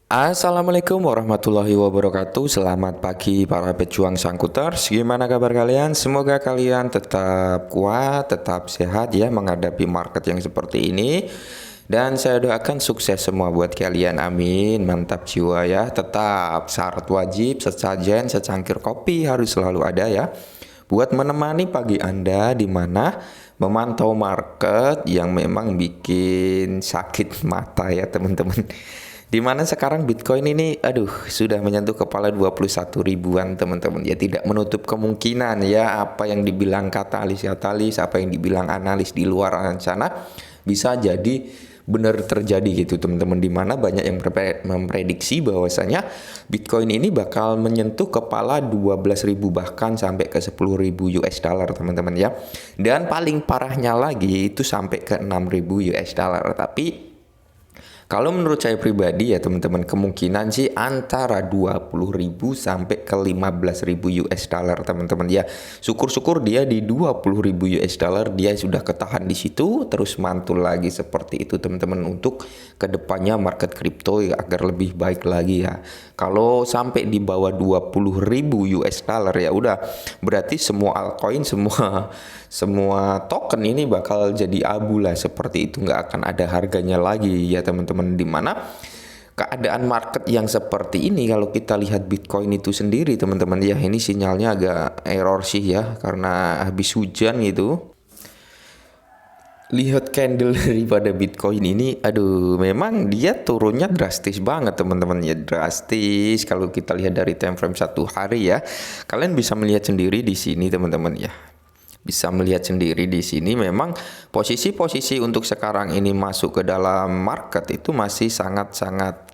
Assalamualaikum warahmatullahi wabarakatuh. Selamat pagi para pejuang Sangkuters. Gimana kabar kalian? Semoga kalian tetap kuat, tetap sehat ya menghadapi market yang seperti ini. Dan saya doakan sukses semua buat kalian. Amin. Mantap jiwa ya. Tetap syarat wajib sesajen secangkir kopi harus selalu ada ya. Buat menemani pagi Anda di mana memantau market yang memang bikin sakit mata ya teman-teman. Dimana sekarang Bitcoin ini sudah menyentuh kepala 21 ribuan teman-teman. Ya tidak menutup kemungkinan ya apa yang dibilang katalis, apa yang dibilang analis di luar sana bisa jadi benar terjadi gitu teman-teman. Dimana banyak yang memprediksi bahwasanya Bitcoin ini bakal menyentuh kepala 12 ribu bahkan sampai ke 10 ribu US dollar teman-teman ya. Dan paling parahnya lagi itu sampai ke 6 ribu US dollar. Tapi kalau menurut saya pribadi ya teman-teman, kemungkinan sih antara 20 ribu sampai ke 15 ribu US dollar teman-teman ya. Syukur-syukur dia di 20 ribu US dollar dia sudah ketahan di situ, terus mantul lagi seperti itu teman-teman untuk kedepannya market kripto ya, agar lebih baik lagi ya. Kalau sampai di bawah 20 ribu US dollar ya udah berarti semua altcoin, semua token ini bakal jadi abu lah, seperti itu, nggak akan ada harganya lagi ya teman-teman. Dimana keadaan market yang seperti ini, kalau kita lihat Bitcoin itu sendiri teman-teman ya, ini sinyalnya agak error sih ya karena habis hujan gitu. Lihat candle daripada Bitcoin ini, memang dia turunnya drastis banget teman-teman ya, drastis. Kalau kita lihat dari time frame 1 hari ya, kalian bisa melihat sendiri di sini teman-teman ya. Bisa melihat sendiri di sini memang posisi-posisi untuk sekarang ini masuk ke dalam market itu masih sangat-sangat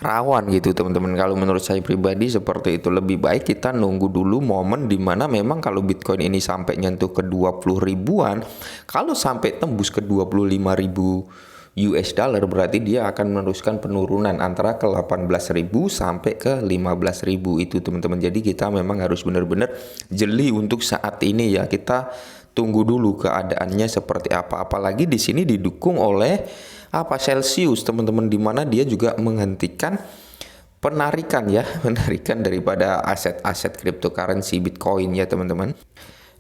rawan gitu teman-teman. Kalau menurut saya pribadi seperti itu, lebih baik kita nunggu dulu momen dimana memang kalau Bitcoin ini sampai nyentuh ke 20 ribuan, kalau sampai tembus ke 25 ribu US dollar berarti dia akan meneruskan penurunan antara ke 18 ribu sampai ke 15 ribu itu teman-teman. Jadi kita memang harus benar-benar jeli untuk saat ini ya. Kita tunggu dulu keadaannya seperti apa. Apalagi di sini didukung oleh Celsius teman-teman, di mana dia juga menghentikan penarikan ya, penarikan daripada aset-aset cryptocurrency Bitcoin ya teman-teman.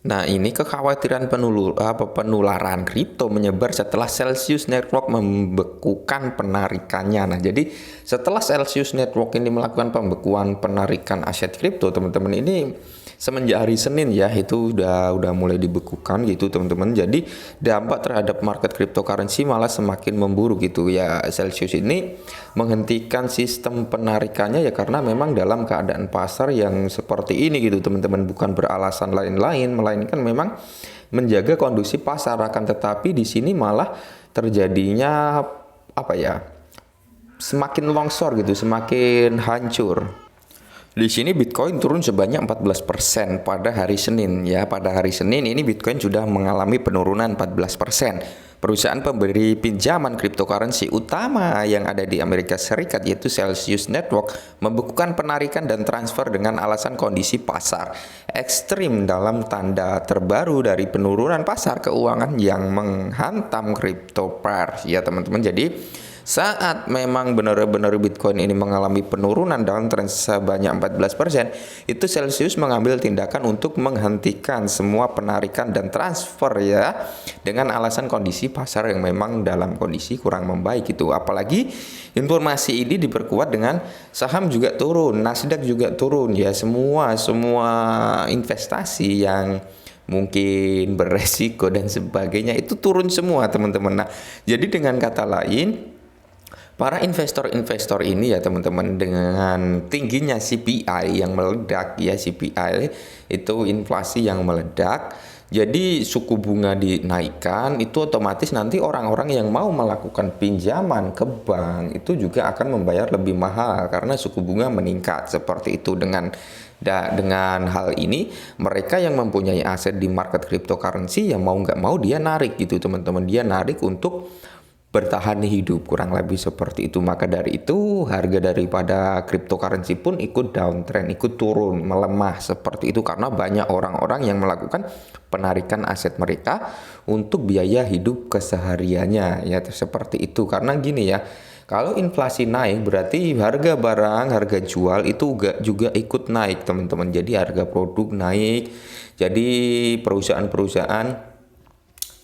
Nah, ini kekhawatiran penularan kripto menyebar setelah Celsius Network membekukan penarikannya. Nah, jadi setelah Celsius Network ini melakukan pembekuan penarikan aset kripto, teman-teman, ini semenjak hari Senin ya, itu udah mulai dibekukan gitu, teman-teman. Jadi dampak terhadap market cryptocurrency malah semakin memburuk gitu ya. Celsius ini menghentikan sistem penarikannya ya karena memang dalam keadaan pasar yang seperti ini gitu, teman-teman, bukan beralasan lain-lain, melainkan memang menjaga kondisi pasar. Akan tetapi di sini malah terjadinya semakin longsor gitu, semakin hancur. Di sini Bitcoin turun sebanyak 14% pada hari Senin ya. Pada hari Senin ini Bitcoin sudah mengalami penurunan 14%. Perusahaan pemberi pinjaman cryptocurrency utama yang ada di Amerika Serikat yaitu Celsius Network membekukan penarikan dan transfer dengan alasan kondisi pasar ekstrim dalam tanda terbaru dari penurunan pasar keuangan yang menghantam crypto pairs ya teman-teman. Jadi saat memang benar-benar Bitcoin ini mengalami penurunan dalam tren sebanyak 14%, itu Celsius mengambil tindakan untuk menghentikan semua penarikan dan transfer ya, dengan alasan kondisi pasar yang memang dalam kondisi kurang membaik itu. Apalagi informasi ini diperkuat dengan saham juga turun, Nasdaq juga turun ya, semua investasi yang mungkin beresiko dan sebagainya itu turun semua teman-teman. Nah, jadi dengan kata lain, para investor-investor ini ya teman-teman, dengan tingginya CPI yang meledak ya, CPI itu inflasi yang meledak, jadi suku bunga dinaikkan, itu otomatis nanti orang-orang yang mau melakukan pinjaman ke bank itu juga akan membayar lebih mahal karena suku bunga meningkat seperti itu. Dengan hal ini, mereka yang mempunyai aset di market cryptocurrency yang mau nggak mau dia narik gitu teman-teman, dia narik untuk bertahan hidup, kurang lebih seperti itu. Maka dari itu harga daripada cryptocurrency pun ikut downtrend, ikut turun, melemah seperti itu karena banyak orang-orang yang melakukan penarikan aset mereka untuk biaya hidup kesehariannya ya, seperti itu. Karena gini ya, Kalau inflasi naik berarti harga barang, harga jual itu juga ikut naik teman-teman. Jadi harga produk naik. Jadi perusahaan-perusahaan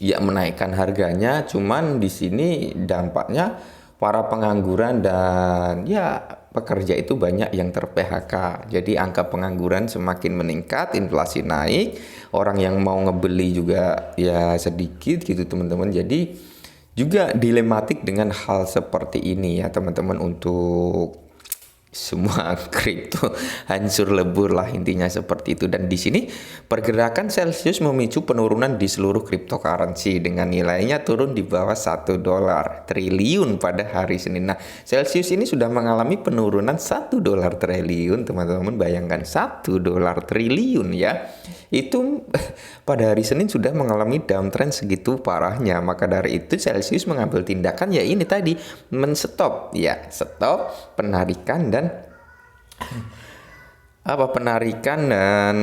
ya menaikkan harganya, cuman di sini dampaknya para pengangguran dan ya pekerja itu banyak yang ter-PHK. Jadi angka pengangguran semakin meningkat, inflasi naik, orang yang mau ngebeli juga ya sedikit gitu teman-teman. Jadi juga dilematik dengan hal seperti ini ya teman-teman, untuk semua kripto hancur lebur lah intinya seperti itu. Dan di sini pergerakan Celsius memicu penurunan di seluruh cryptocurrency dengan nilainya turun di bawah $1 triliun pada hari Senin. Nah, Celsius ini sudah mengalami penurunan $1 triliun, teman-teman. Bayangkan $1 triliun ya. Itu pada hari Senin sudah mengalami downtrend segitu parahnya. Maka dari itu Celsius mengambil tindakan ya ini tadi, stop penarikan dan penarikan dan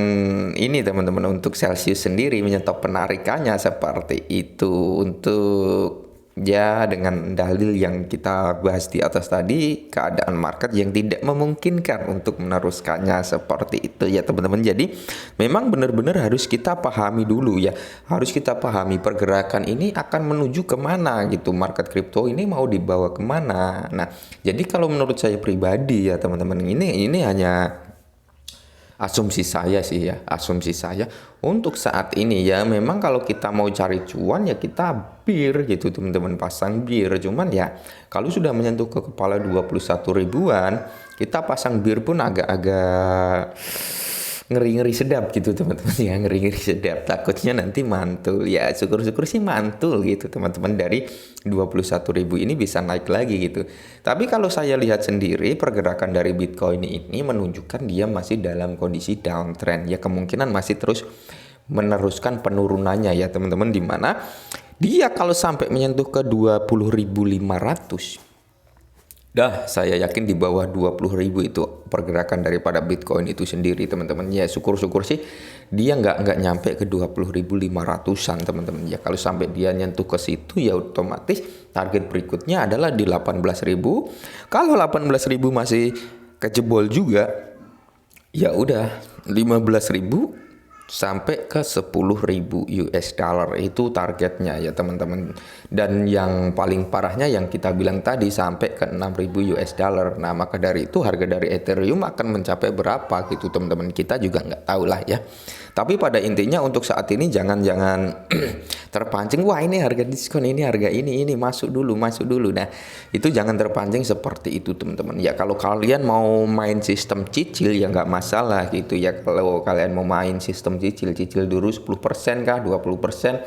ini teman-teman, untuk Celsius sendiri menyetop penarikannya seperti itu, untuk ya dengan dalil yang kita bahas di atas tadi, keadaan market yang tidak memungkinkan untuk meneruskannya seperti itu ya teman-teman. Jadi memang benar-benar harus kita pahami dulu ya, harus kita pahami pergerakan ini akan menuju kemana gitu, market kripto ini mau dibawa kemana. Nah, jadi kalau menurut saya pribadi ya teman-teman, ini hanya asumsi saya sih ya, asumsi saya untuk saat ini ya. Memang kalau kita mau cari cuan ya kita bir gitu teman-teman, pasang bir. Cuman ya kalau sudah menyentuh ke kepala 21 ribuan, kita pasang bir pun agak-agak ngeri-ngeri sedap gitu teman-teman ya, ngeri-ngeri sedap, takutnya nanti mantul ya. Syukur-syukur sih mantul gitu teman-teman, dari 21.000 ini bisa naik lagi gitu. Tapi kalau saya lihat sendiri pergerakan dari Bitcoin ini menunjukkan dia masih dalam kondisi downtrend ya, kemungkinan masih terus meneruskan penurunannya ya teman-teman, dimana dia kalau sampai menyentuh ke 20.500, dah saya yakin di bawah 20.000 itu pergerakan daripada Bitcoin itu sendiri teman-teman ya. Syukur-syukur sih dia nggak nyampe ke 20.500-an teman-teman ya. Kalau sampai dia nyentuh ke situ ya otomatis target berikutnya adalah di 18.000. Kalau 18.000 masih kejebol juga ya udah 15.000 sampai ke 10.000 US dollar itu targetnya ya teman-teman. Dan yang paling parahnya yang kita bilang tadi sampai ke 6.000 US dollar. Nah, maka dari itu harga dari Ethereum akan mencapai berapa gitu teman-teman, kita juga nggak tahu lah ya. Tapi pada intinya untuk saat ini jangan terpancing, wah ini harga diskon, ini harga ini masuk dulu. Nah, itu jangan terpancing seperti itu teman-teman ya. Kalau kalian mau main sistem cicil ya nggak masalah gitu ya. Kalau kalian mau main sistem cicil dulu 10% kah 20%,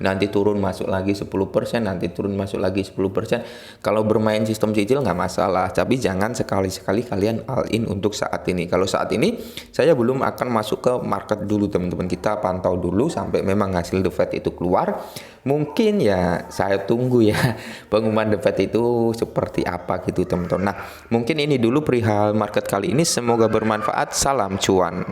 nanti turun masuk lagi 10%, nanti turun masuk lagi 10%. Kalau bermain sistem cicil nggak masalah, tapi jangan sekali-sekali kalian all in untuk saat ini. Kalau saat ini saya belum akan masuk ke market dulu teman-teman, kita pantau dulu sampai memang hasil The Fed itu keluar. Mungkin ya saya tunggu ya pengumuman The Fed itu seperti apa gitu teman-teman. Nah, mungkin ini dulu perihal market kali ini, semoga bermanfaat. Salam cuan.